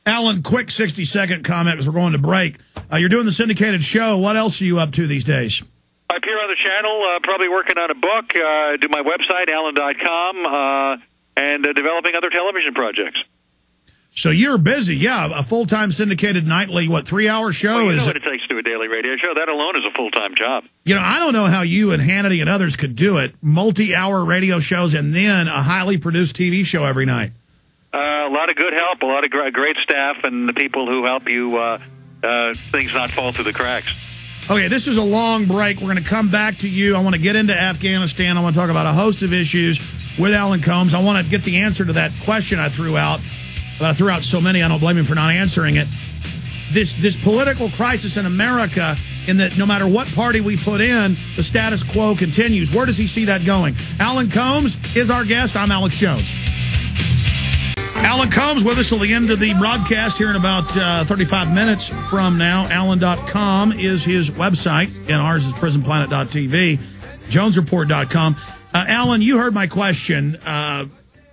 Alan, quick 60-second comment because we're going to break. You're doing the syndicated show. What else are you up to these days? I appear on the channel, probably working on a book, do my website, alan.com, and developing other television projects. So you're busy. Yeah, a full-time syndicated nightly, 3-hour show? Well, you know what it takes to do a daily radio show. That alone is a full-time job. You know, I don't know how you and Hannity and others could do it. Multi-hour radio shows and then a highly produced TV show every night. A lot of good help, a lot of great staff, and the people who help you things not fall through the cracks. Okay, this is a long break. We're going to come back to you. I want to get into Afghanistan. I want to talk about a host of issues with Alan Colmes. I want to get the answer to that question I threw out. But I threw out so many, I don't blame him for not answering it. This political crisis in America, in that no matter what party we put in, the status quo continues. Where does he see that going? Alan Colmes is our guest. I'm Alex Jones. Alan Colmes with us till the end of the broadcast here in about 35 minutes from now. Alan.com is his website, and ours is prisonplanet.tv, jonesreport.com. Alan, you heard my question.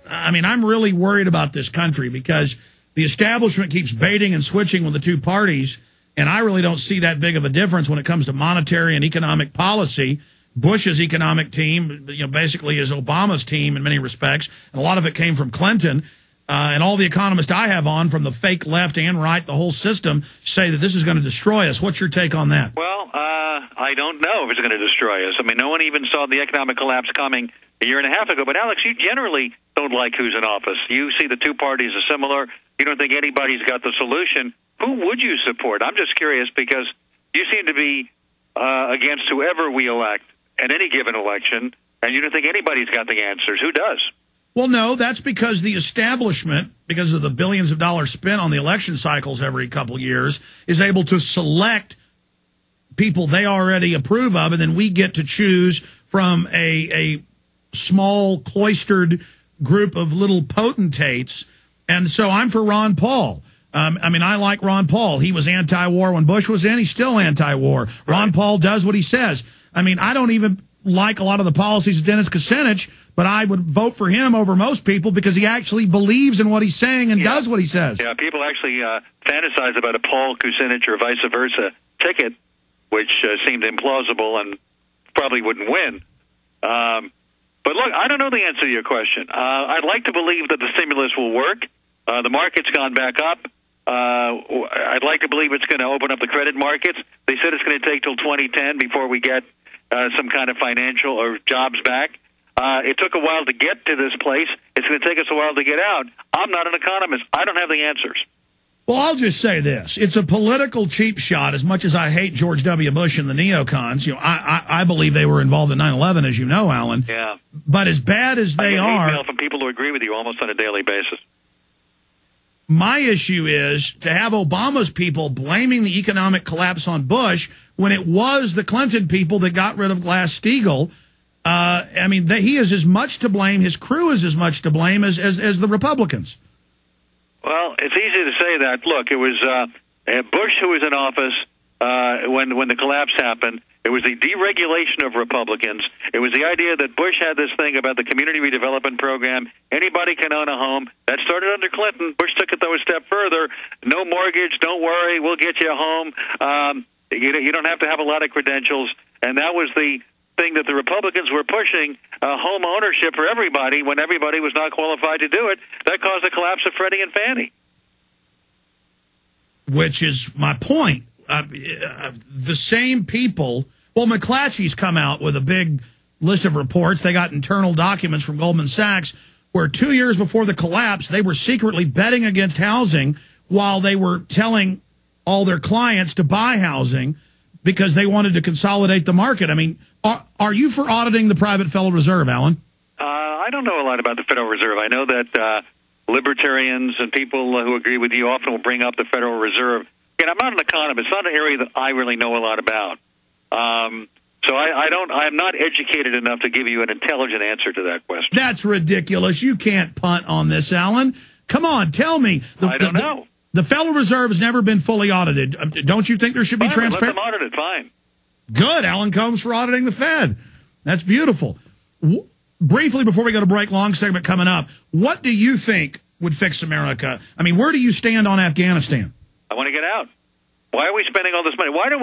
I mean, I'm really worried about this country because the establishment keeps baiting and switching with the two parties, and I really don't see that big of a difference when it comes to monetary and economic policy. Bush's economic team, basically is Obama's team in many respects, and a lot of it came from Clinton. And all the economists I have on, from the fake left and right, the whole system, say that this is going to destroy us. What's your take on that? Well, I don't know if it's going to destroy us. I mean, no one even saw the economic collapse coming a year and a half ago. But, Alex, you generally don't like who's in office. You see the two parties are similar. You don't think anybody's got the solution. Who would you support? I'm just curious because you seem to be against whoever we elect at any given election, and you don't think anybody's got the answers. Who does? Well, no, that's because the establishment, because of the billions of dollars spent on the election cycles every couple of years, is able to select people they already approve of, and then we get to choose from a small, cloistered group of little potentates. And so I'm for Ron Paul. I mean, I like Ron Paul. He was anti-war when Bush was in. He's still anti-war. Right. Ron Paul does what he says. I mean, I don't even like a lot of the policies of Dennis Kucinich, but I would vote for him over most people because he actually believes in what he's saying and does what he says. Yeah, people actually fantasize about a Paul Kucinich or vice versa ticket, which seemed implausible and probably wouldn't win. But look, I don't know the answer to your question. I'd like to believe that the stimulus will work. The market's gone back up. I'd like to believe it's going to open up the credit markets. They said it's going to take till 2010 before we get some kind of financial or jobs back. It took a while to get to this place. It's going to take us a while to get out. I'm not an economist. I don't have the answers. Well, I'll just say this. It's a political cheap shot. As much as I hate George W. Bush and the neocons, I believe they were involved in 9/11, as you know, Alan. Yeah. But as bad as they are... I get email from people who agree with you almost on a daily basis. My issue is to have Obama's people blaming the economic collapse on Bush when it was the Clinton people that got rid of Glass-Steagall. I mean, he is as much to blame, his crew is as much to blame as the Republicans. Well, it's easy to say that. Look, it was Bush who was in office when the collapse happened. It was the deregulation of Republicans. It was the idea that Bush had this thing about the community redevelopment program. Anybody can own a home. That started under Clinton. Bush took it, though, a step further. No mortgage. Don't worry. We'll get you a home. You don't have to have a lot of credentials. And that was the thing that the Republicans were pushing, home ownership for everybody when everybody was not qualified to do it. That caused the collapse of Freddie and Fannie. Which is my point. The same people... Well, McClatchy's come out with a big list of reports. They got internal documents from Goldman Sachs where 2 years before the collapse, they were secretly betting against housing while they were telling all their clients to buy housing because they wanted to consolidate the market. I mean, are you for auditing the private Federal Reserve, Alan? I don't know a lot about the Federal Reserve. I know that libertarians and people who agree with you often will bring up the Federal Reserve. And I'm not an economist. It's not an area that I really know a lot about. So I'm not educated enough to give you an intelligent answer to that question. That's ridiculous. You can't punt on this, Alan. Come on, tell me. I don't know. The Federal Reserve has never been fully audited. Don't you think there should be transparency? Let them audit it, fine. Good. Alan Colmes for auditing the Fed. That's beautiful. Briefly, before we go to break, long segment coming up, what do you think would fix America. I mean, where do you stand on Afghanistan? I want to get out. Why are we spending all this money? Why do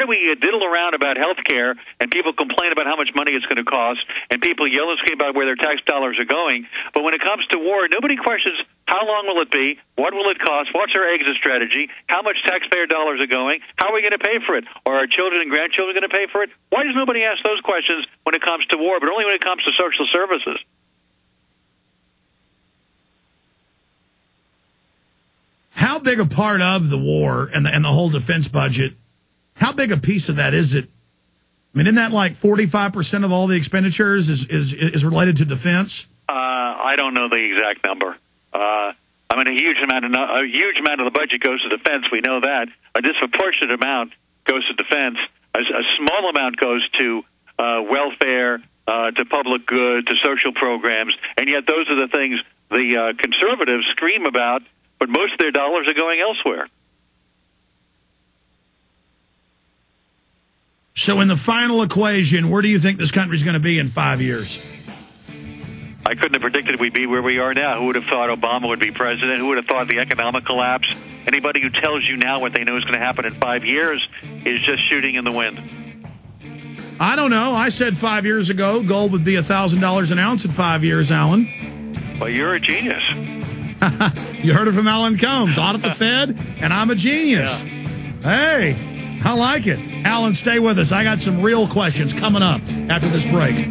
we diddle around about health care and people complain about how much money it's going to cost and people yell and scream about where their tax dollars are going? But when it comes to war, nobody questions how long will it be, what will it cost, what's our exit strategy, how much taxpayer dollars are going, how are we going to pay for it? Are our children and grandchildren going to pay for it? Why does nobody ask those questions when it comes to war, but only when it comes to social services? How big a part of the war and the whole defense budget, how big a piece of that is it? I mean, isn't that like 45% of all the expenditures is related to defense? I don't know the exact number. I mean, a huge amount of the budget goes to defense. We know that. A disproportionate amount goes to defense. A small amount goes to welfare, to public good, to social programs, and yet those are the things the conservatives scream about, but most of their dollars are going elsewhere. So in the final equation, where do you think this country's going to be in 5 years? I couldn't have predicted we'd be where we are now. Who would have thought Obama would be president? Who would have thought the economic collapse? Anybody who tells you now what they know is going to happen in 5 years is just shooting in the wind. I don't know. I said 5 years ago gold would be $1,000 an ounce in 5 years, Alan. Well, you're a genius. You heard it from Alan Colmes, audit the Fed, and I'm a genius. Yeah. Hey, I like it. Alan, stay with us. I got some real questions coming up after this break.